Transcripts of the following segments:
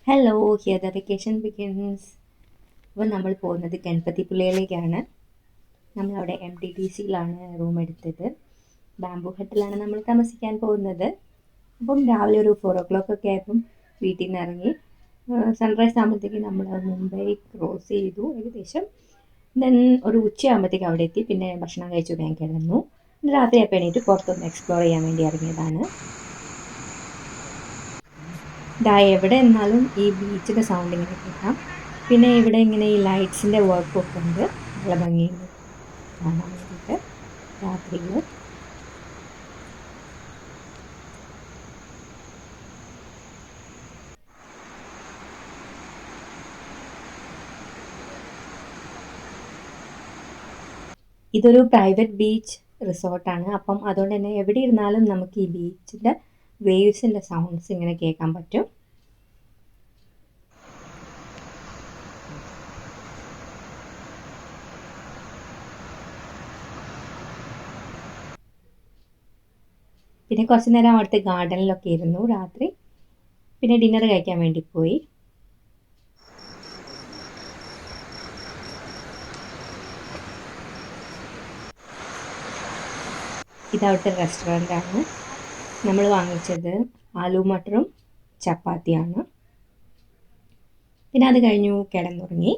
Hello, here the vacation begins. അപ്പോൾ നമ്മൾ പോകുന്നത് ഗണപതിപുലയിലേക്കാണ്. നമ്മളവിടെ MTTCയിലാണ് റൂം എടുത്തത്. ബാംബു ഹട്ടിലാണ് നമ്മൾ താമസിക്കാൻ പോകുന്നത്. അപ്പം രാവിലെ ഒരു 4 o'clock ഒക്കെ ആയപ്പം വീട്ടിൽ നിന്ന് ഇറങ്ങി. സൺറൈസ് ആകുമ്പോഴത്തേക്ക് നമ്മൾ മുംബൈ ക്രോസ് ചെയ്തു ഏകദേശം. ദെൻ ഒരു ഉച്ചയാകുമ്പോഴത്തേക്ക് അവിടെ എത്തി. പിന്നെ ഭക്ഷണം കഴിച്ചു ഞാൻ കിടന്നു. രാത്രി ആയപ്പോൾ എണീറ്റ് പുറത്തൊന്ന് എക്സ്പ്ലോർ ചെയ്യാൻ വേണ്ടി ഇറങ്ങിയതാണ്. എവിടെ നിന്നാലും ഈ ബീച്ചിൻ്റെ സൗണ്ട് ഇങ്ങനെ കേൾക്കാം. പിന്നെ ഇവിടെ ഇങ്ങനെ ഈ ലൈറ്റ്സിൻ്റെ വർക്കൊക്കെ ഉണ്ട്. നല്ല ഭംഗിയുണ്ട് കാണാൻ വേണ്ടിയിട്ട് രാത്രിയിൽ. ഇതൊരു പ്രൈവറ്റ് ബീച്ച് റിസോർട്ടാണ്. അപ്പം അതുകൊണ്ട് തന്നെ എവിടെ ഇരുന്നാലും നമുക്ക് ഈ ബീച്ചിൻ്റെ വേവ്സിൻ്റെ സൗണ്ട്സ് ഇങ്ങനെ കേൾക്കാൻ പറ്റും. പിന്നെ കുറച്ച് നേരം അവിടുത്തെ ഗാർഡനിലൊക്കെ ഇരുന്നു രാത്രി. പിന്നെ ഡിന്നർ കഴിക്കാൻ വേണ്ടി പോയി. ഇതവിടുത്തെ റെസ്റ്റോറൻ്റാണ്. നമ്മൾ വാങ്ങിച്ചത് ആലു മട്ടറും ചപ്പാത്തിയാണ്. പിന്നെ അത് കഴിഞ്ഞു കിടന്നുറങ്ങി.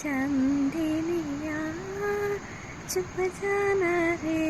ചന്ദിനിയാ ചുപ്പ ജാനാ രേ